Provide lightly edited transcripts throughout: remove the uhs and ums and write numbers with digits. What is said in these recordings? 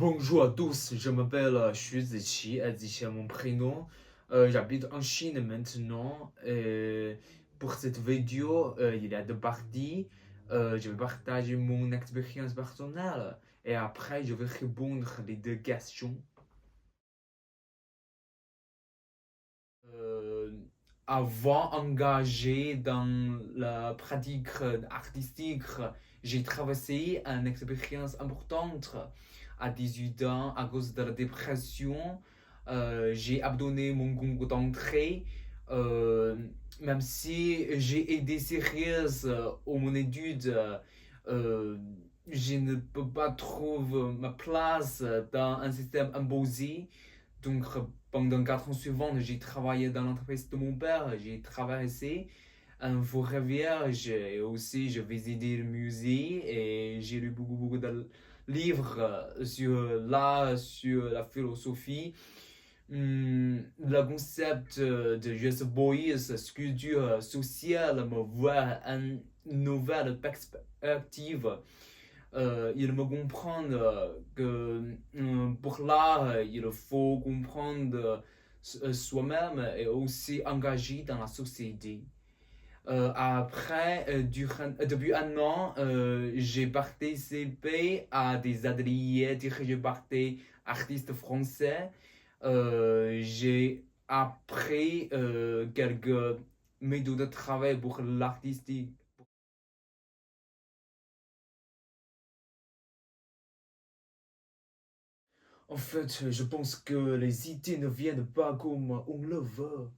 Bonjour à tous, je m'appelle Xu Ziqi, c'est mon prénom. J'habite en Chine maintenant. Et pour cette vidéo, il y a deux parties. Je vais partager mon expérience personnelle et après je vais répondre les deux questions. Euh, Avant engagé dans la pratique artistique, j'ai traversé une expérience importante. À 18 ans, à cause de la dépression, j'ai abandonné mon concours d'entrée. Euh, Même si j'ai été sérieuse au mon étude, euh, je ne peux pas trouver ma place dans un système imposé. Donc, pendant 4 ans suivants, j'ai travaillé dans l'entreprise de mon père. J'ai traversé un forêt vierge et aussi j'ai visité le musée et j'ai lu beaucoup de livres sur l'art, sur la philosophie. Le concept de Joseph Beuys, sculpture sociale, me voit une nouvelle perspective. Il me comprend que pour l'art, il faut comprendre soi-même et aussi engager dans la société. Après, depuis un an, j'ai participé à des ateliers dirigés par des artistes français. J'ai appris quelques méthodes de travail pour l'artistique. En fait, je pense que les idées ne viennent pas comme on le veut.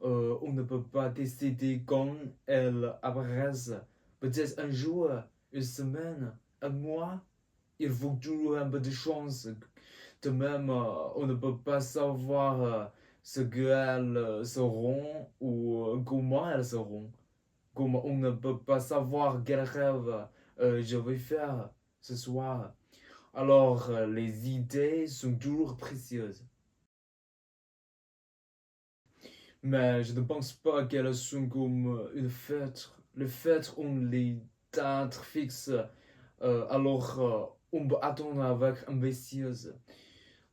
On ne peut pas décider quand elles apparaissent. Peut-être un jour, une semaine, un mois. Il faut toujours un peu de chance. De même, on ne peut pas savoir ce qu'elles seront ou comment elles seront. Comme on ne peut pas savoir quel rêve je vais faire ce soir. Alors, les idées sont toujours précieuses. Mais je ne pense pas qu'elles sont comme une fête. Les fêtes ont les dates fixes. Alors, on peut attendre avec ambitieuse.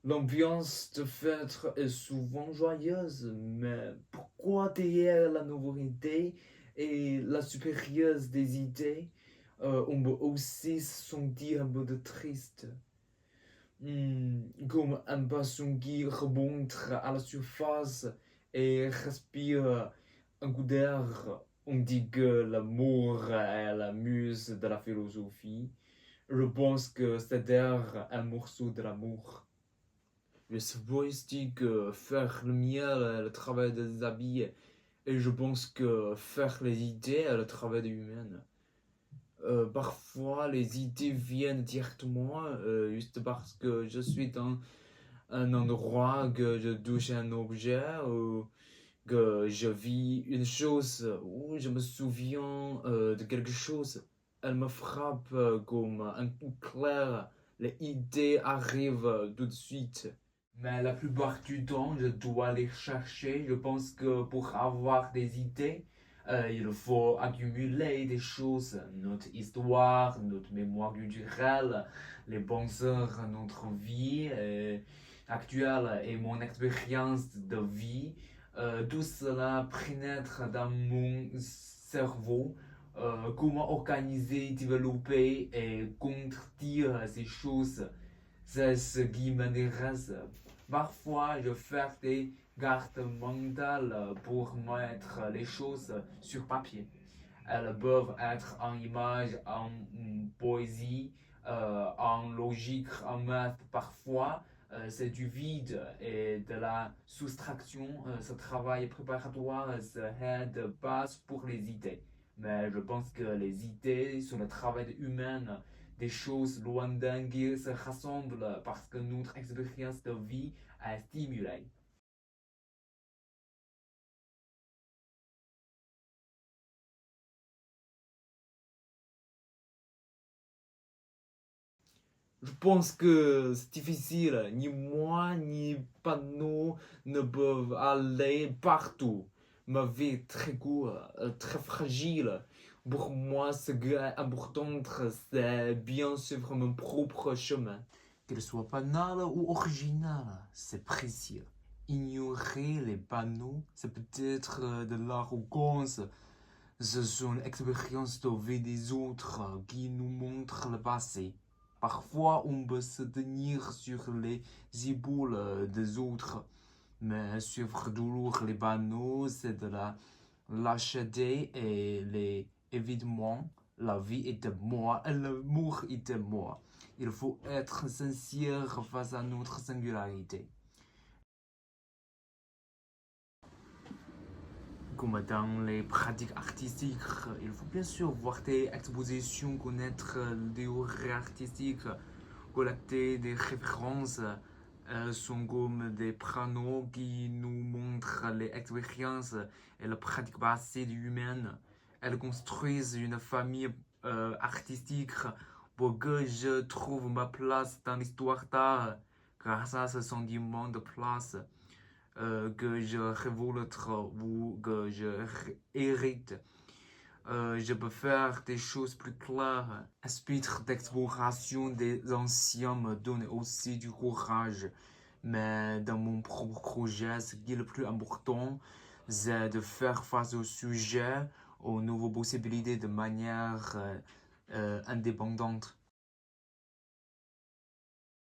L'ambiance de fête est souvent joyeuse, mais pourquoi derrière la nouveauté et la supérieuse des idées, on peut aussi se sentir un peu de triste? Comme un poisson qui remonte à la surface et respire un coup d'air. On dit que l'amour est la muse de la philosophie. Je pense que c'est d'air un morceau de l'amour. Le Boys dit que faire le miel est le travail des habits. Et je pense que faire les idées est le travail des humains. Parfois, les idées viennent directement juste parce que je suis dans un endroit, que je touche un objet, ou que je vis une chose, ou je me souviens de quelque chose. Elle me frappe comme un coup clair. Les idées arrivent tout de suite. Mais la plupart du temps, je dois les chercher. Je pense que pour avoir des idées, il faut accumuler des choses, notre histoire, notre mémoire culturelle, les penseurs, notre vie actuelle et mon expérience de vie. Tout cela pénètre dans mon cerveau. Comment organiser, développer et contredire ces choses, c'est ce qui m'intéresse. Parfois, je fais des cartes mentales pour mettre les choses sur papier. Elles peuvent être en images, en poésie, en logique, en maths. Parfois, c'est du vide et de la soustraction. Ce travail préparatoire aide de base pour les idées. Mais je pense que les idées sur le travail humain, des choses lointaines qui se rassemblent parce que notre expérience de vie est stimulée. Je pense que c'est difficile. Ni moi, ni Pano ne peuvent aller partout. Ma vie est très courte, très fragile. Pour moi, ce qui est important, c'est bien suivre mon propre chemin. Qu'elle soit banale ou originale, c'est précieux. Ignorer les panneaux, c'est peut-être de l'arrogance. Ce sont les expériences de vie des autres qui nous montrent le passé. Parfois, on peut se tenir sur les épaules des autres, mais suivre toujours les panneaux, c'est de la lâcheté et évidemment, la vie est de moi et l'amour est de moi. Il faut être sincère face à notre singularité. Comme dans les pratiques artistiques, il faut bien sûr voir des expositions, connaître des théories artistiques, collecter des références. Elles sont comme des panneaux qui nous montrent les expériences et les pratiques basées humaines. Elles construisent une famille artistique pour que je trouve ma place dans l'histoire d'art grâce à ce sentiment de place que je révolte ou que je hérite. Je peux faire des choses plus claires. Esprit d'exploration des anciens me donne aussi du courage. Mais dans mon propre projet, ce qui est le plus important, c'est de faire face au sujet, aux nouvelles possibilités de manière indépendante.